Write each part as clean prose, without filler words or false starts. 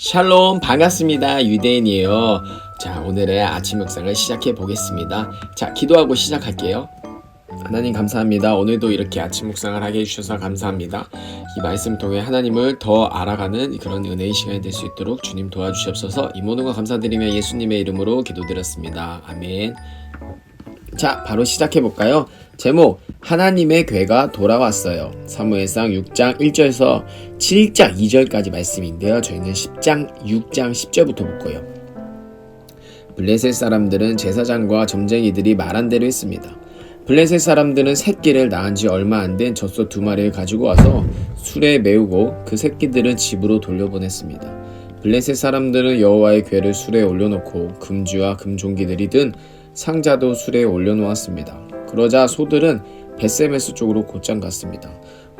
샬롬, 반갑습니다. 유대인이에요. 자, 오늘의 아침 묵상을 시작해 보겠습니다. 자, 기도하고 시작할게요. 하나님 감사합니다. 오늘도 이렇게 아침 묵상을 하게 해주셔서 감사합니다. 이 말씀 통해 하나님을 더 알아가는 그런 은혜의 시간이 될 수 있도록 주님 도와주시옵소서. 이 모든 거 감사드리며 예수님의 이름으로 기도드렸습니다. 아멘. 자, 바로 시작해 볼까요? 제목, 하나님의 괴가 돌아왔어요. 사무엘상 6장 1절에서 7장 2절까지 말씀인데요. 저희는 10장 6장 10절부터 볼 거예요. 블레셋 사람들은 제사장과 점쟁이들이 말한 대로 했습니다. 블레셋 사람들은 새끼를 낳은 지 얼마 안 된 젖소 2마리를 가지고 와서 술에 메우고 그 새끼들은 집으로 돌려보냈습니다. 블레셋 사람들은 여호와의 궤를 술에 올려놓고 금주와 금종기들이 든 상자도 술에 올려놓았습니다. 그러자 소들은 벳세메스 쪽으로 곧장 갔습니다.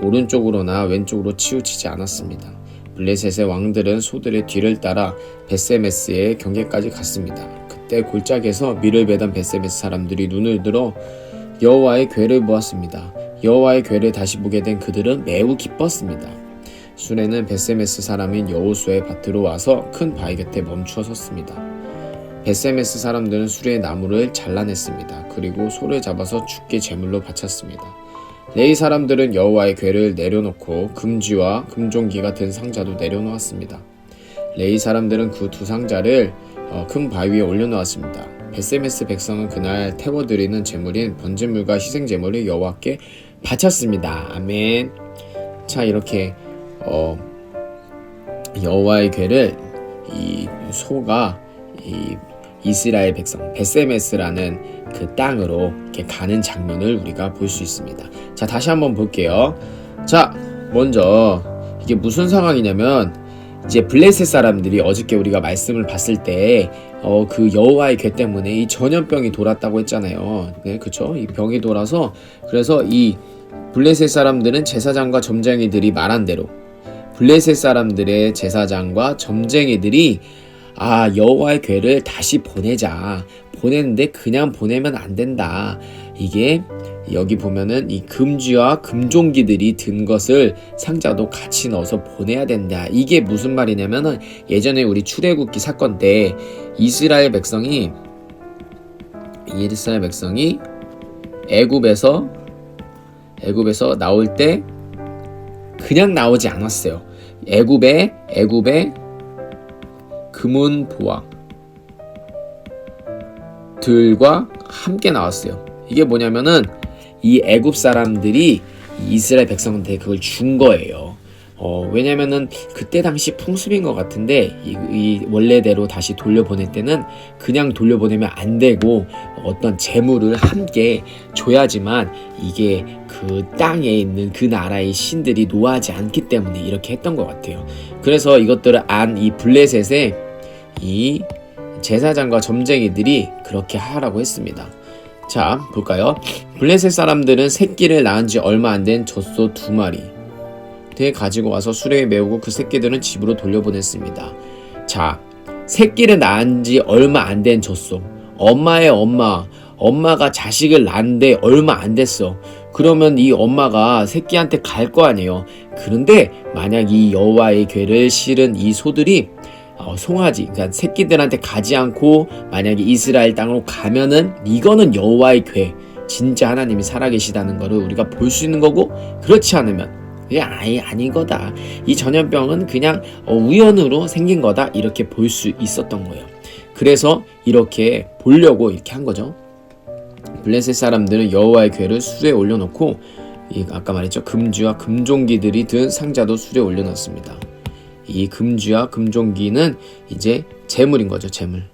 오른쪽으로나 왼쪽으로 치우치지 않았습니다. 블레셋의 왕들은 소들의 뒤를 따라 벳세메스의 경계까지 갔습니다. 그때 골짜기에서 밀을 베던 벳세메스 사람들이 눈을 들어 여호와의 궤를 보았습니다. 여호와의 궤를 다시 보게 된 그들은 매우 기뻤습니다. 수레는 벳세메스 사람인 여호수의 밭으로 와서 큰 바위 곁에 멈추어 섰습니다. 벳세메스 사람들은 수레의 나무를 잘라냈습니다. 그리고 소를 잡아서 죽게 제물로 바쳤습니다. 레위 사람들은 여호와의 궤를 내려놓고 금쥐와 금종기가 든 상자도 내려놓았습니다. 레위 사람들은 그 두 상자를 큰 바위 위에 올려놓았습니다. 벳세메스 백성은 그날 태워드리는 제물인 번제물과 희생제물을 여호와께 바쳤습니다. 아멘. 자, 이렇게 여호와의 궤를 이 소가 이 이스라엘 백성 벳세메스라는 그 땅으로 이렇게 가는 장면을 우리가 볼 수 있습니다. 자, 다시 한번 볼게요. 자, 먼저 이게 무슨 상황이냐면 이제 블레셋 사람들이 어저께 우리가 말씀을 봤을 때 그 여호와의 궤 때문에 이 전염병이 돌았다고 했잖아요. 네, 그렇죠? 이 병이 돌아서 그래서 이 블레셋 사람들은 제사장과 점쟁이들이 말한 대로 블레셋 사람들의 제사장과 점쟁이들이 여호와의 궤를 다시 보내자. 보냈는데 그냥 보내면 안 된다. 이게 여기 보면은 이 금쥐와 금종기들이 든 것을 상자도 같이 넣어서 보내야 된다. 이게 무슨 말이냐면은 예전에 우리 출애굽기 사건 때 이스라엘 백성이 애굽에서 나올 때 그냥 나오지 않았어요. 애굽에 금은 보왕들과 함께 나왔어요. 이게 뭐냐면은 이 애굽 사람들이 이스라엘 백성한테 그걸 준 거예요. 왜냐면은 그때 당시 풍습인 것 같은데 이 원래대로 다시 돌려보낼 때는 그냥 돌려보내면 안 되고 어떤 재물을 함께 줘야지만 이게 그 땅에 있는 그 나라의 신들이 노하지 않기 때문에 이렇게 했던 것 같아요. 그래서 이것들을 안 이 블레셋의 이 제사장과 점쟁이들이 그렇게 하라고 했습니다. 자, 볼까요? 블레셋 사람들은 새끼를 낳은 지 얼마 안 된 젖소 2마리 가지고 와서 수레에 메우고 그 새끼들은 집으로 돌려보냈습니다. 자, 새끼를 낳은 지 얼마 안 된 젖소, 엄마의 엄마가 자식을 낳는데 얼마 안 됐어. 그러면 이 엄마가 새끼한테 갈 거 아니에요. 그런데 만약 이 여호와의 궤를 실은 이 소들이 송아지, 그러니까 새끼들한테 가지 않고 만약에 이스라엘 땅으로 가면은 이거는 여호와의 궤, 진짜 하나님이 살아계시다는 거를 우리가 볼 수 있는 거고, 그렇지 않으면 그게 아닌 거다. 이 전염병은 그냥 우연으로 생긴 거다. 이렇게 볼 수 있었던 거예요. 그래서 이렇게 보려고 이렇게 한 거죠. 블레셋 사람들은 여호와의 궤를 수레에 올려놓고 아까 말했죠. 금쥐와 금종기들이 든 상자도 수레에 올려놨습니다. 이 금쥐와 금종기는 이제 제물인 거죠. 제물.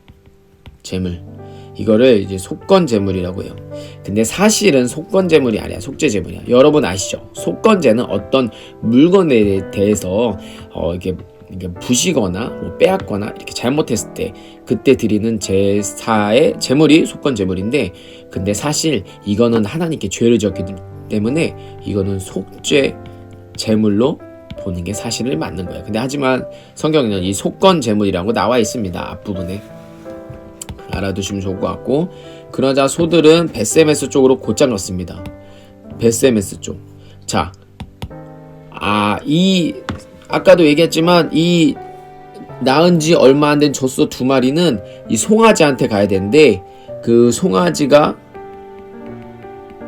이거를 이제 속건 제물이라고 해요. 근데 사실은 속건 제물이 아니야. 속죄 제물이야. 여러분 아시죠? 속건제는 어떤 물건에 대해서 이렇게 부시거나 빼앗거나 이렇게 잘못했을 때 그때 드리는 제사의 제물이 속건 제물인데, 근데 사실 이거는 하나님께 죄를 지었기 때문에 이거는 속죄 제물로 보는 게 사실을 맞는 거예요. 근데 하지만 성경에는 이 속건 제물이라는 거 나와 있습니다. 앞부분에 알아두시면 좋을 것 같고, 그러자 소들은 벳세메스 쪽으로 곧장 갔습니다. 벳세메스 쪽. 자, 아까도 얘기했지만 이 낳은 지 얼마 안 된 젖소 2마리는 이 송아지한테 가야 되는데 그 송아지가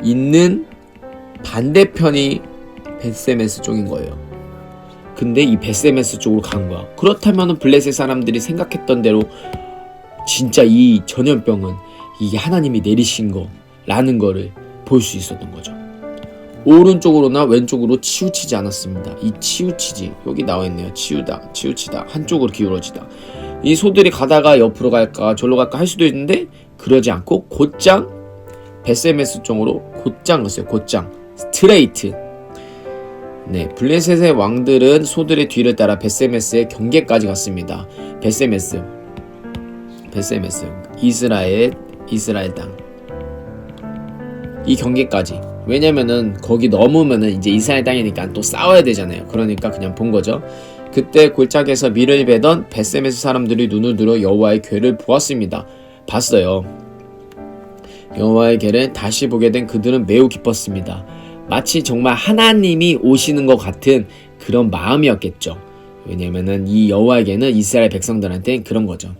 있는 반대편이 벳세메스 쪽인 거예요. 근데 이 벳세메스 쪽으로 간 거야. 그렇다면 블레셋 사람들이 생각했던 대로 진짜 이 전염병은 이게 하나님이 내리신 거라는 거를 볼 수 있었던 거죠. 오른쪽으로나 왼쪽으로 치우치지 않았습니다. 이 치우치지, 여기 나와있네요. 치우치다, 한쪽으로 기울어지다. 이 소들이 가다가 옆으로 갈까 절로 갈까 할 수도 있는데 그러지 않고 곧장 벳세메스 쪽으로 곧장 갔어요. 곧장 스트레이트. 네, 블레셋의 왕들은 소들의 뒤를 따라 벳세메스의 경계까지 갔습니다. 벳세메스 이스라엘 땅 이 경계까지. 왜냐면은 거기 넘으면은 이제 이스라엘 땅이니까 또 싸워야 되잖아요. 그러니까 그냥 본 거죠. 그때 골짜기에서 밀을 베던 벳세메스 사람들이 눈을 들어 여호와의 궤를 보았습니다. 봤어요. 여호와의 궤를 다시 보게 된 그들은 매우 기뻤습니다. 마치 정말 하나님이 오시는 것 같은 그런 마음이었겠죠. 왜냐면은 이 여호와의 궤는 이스라엘 백성들한테 그런 거죠.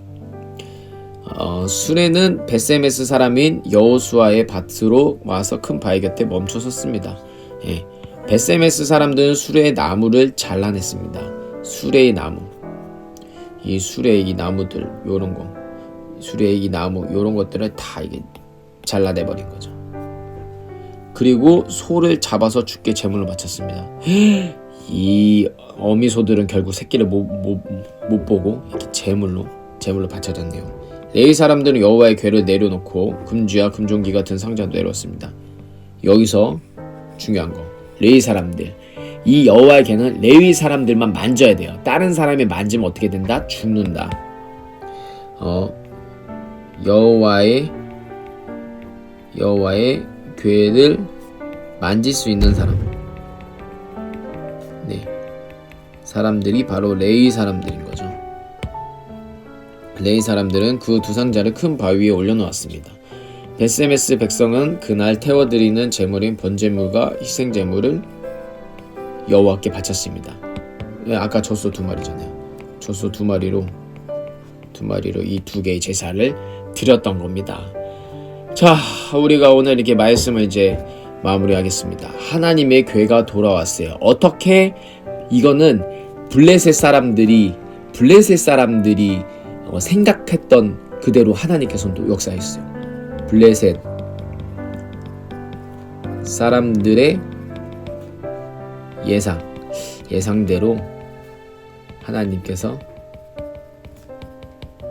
수레는 벳세메스 사람인 여호수아의 밭으로 와서 큰 바위 곁에 멈춰 섰습니다. 예, 벳세메스 사람들은 수레의 나무를 잘라냈습니다. 수레의 나무, 이 수레의 이 나무들, 요런 거, 수레의 이 나무, 요런 것들을 다 이게 잘라내버린 거죠. 그리고 소를 잡아서 주께 제물로 바쳤습니다. 이 어미소들은 결국 새끼를 못 보고 이렇게 제물로 바쳐졌네요. 레위 사람들은 여호와의 궤를 내려놓고 금주와 금종기 같은 상자도 내려왔습니다. 여기서 중요한 거, 레위 사람들, 이 여호와의 궤는 레위 사람들만 만져야 돼요. 다른 사람이 만지면 어떻게 된다? 죽는다. 여호와의 궤를 만질 수 있는 사람, 네, 사람들이 바로 레위 사람들인 거죠. 레위 사람들은 그 두 상자를 큰 바위 위에 올려놓았습니다. 벳세메스 백성은 그날 태워드리는 제물인 번제물과 희생제물을 여호와께 바쳤습니다. 아까 젖소 2마리잖아요. 젖소 2마리로 이 2개의 제사를 드렸던 겁니다. 자, 우리가 오늘 이렇게 말씀을 이제 마무리하겠습니다. 하나님의 궤가 돌아왔어요. 어떻게? 이거는 블레셋 사람들이 생각했던 그대로 하나님께서도 역사했어요. 블레셋 사람들의 예상대로 하나님께서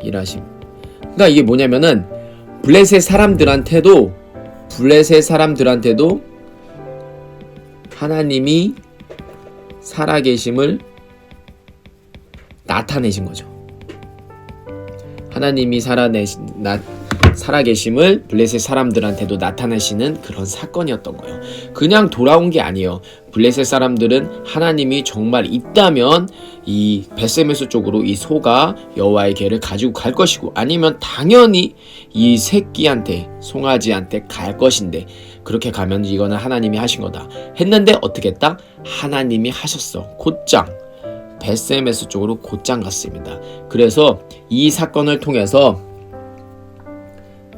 일하심. 그러니까 이게 뭐냐면은 블레셋 사람들한테도 하나님이 살아계심을 나타내신 거죠. 하나님이 살아계심을 블레셋 사람들한테도 나타내시는 그런 사건이었던 거예요. 그냥 돌아온 게 아니에요. 블레셋 사람들은 하나님이 정말 있다면 이 벳세메스 쪽으로 이 소가 여호와의 궤를 가지고 갈 것이고, 아니면 당연히 이 새끼한테, 송아지한테 갈 것인데, 그렇게 가면 이거는 하나님이 하신 거다 했는데 어떻게 했다? 하나님이 하셨어. 곧장 벳세메스 쪽으로 곧장 갔습니다. 그래서 이 사건을 통해서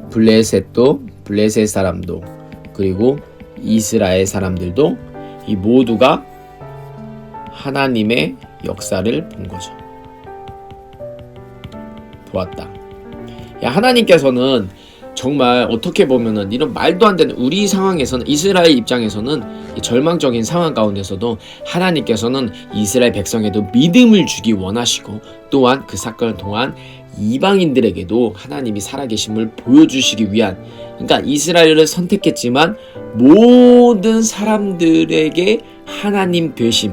블레셋 사람도, 그리고 이스라엘 사람들도 이 모두가 하나님의 역사를 본 거죠. 보았다. 하나님께서는 정말 어떻게 보면은 이런 말도 안 되는, 우리 상황에서는, 이스라엘 입장에서는 절망적인 상황 가운데서도 하나님께서는 이스라엘 백성에도 믿음을 주기 원하시고, 또한 그 사건을 통한 이방인들에게도 하나님이 살아계심을 보여주시기 위한, 그러니까 이스라엘을 선택했지만 모든 사람들에게 하나님 되심,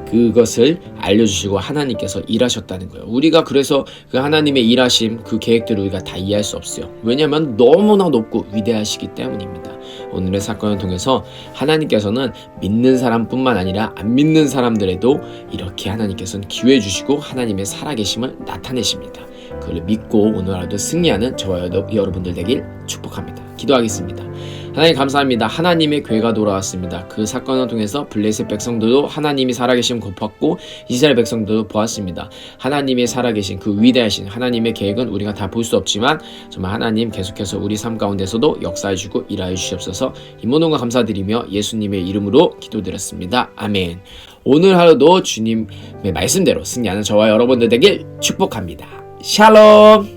그것을 알려주시고 하나님께서 일하셨다는 거예요. 우리가 그래서 그 하나님의 일하심, 그 계획들을 우리가 다 이해할 수 없어요. 왜냐하면 너무나 높고 위대하시기 때문입니다. 오늘의 사건을 통해서 하나님께서는 믿는 사람뿐만 아니라 안 믿는 사람들에도 이렇게 하나님께서는 기회 주시고 하나님의 살아계심을 나타내십니다. 그걸 믿고 오늘 하루도 승리하는 저와 여러분들 되길 축복합니다. 기도하겠습니다. 하나님 감사합니다. 하나님의 교회가 돌아왔습니다. 그 사건을 통해서 블레셋 백성들도 하나님이 살아계심 고팠고 이스라엘 백성들도 보았습니다. 하나님의 살아계신 그 위대하신 하나님의 계획은 우리가 다 볼 수 없지만 정말 하나님 계속해서 우리 삶 가운데서도 역사해 주고 일하여 주시옵소서. 이 모든 거 감사드리며 예수님의 이름으로 기도드렸습니다. 아멘. 오늘 하루도 주님의 말씀대로 승리하는 저와 여러분들 되길 축복합니다. 샬롬.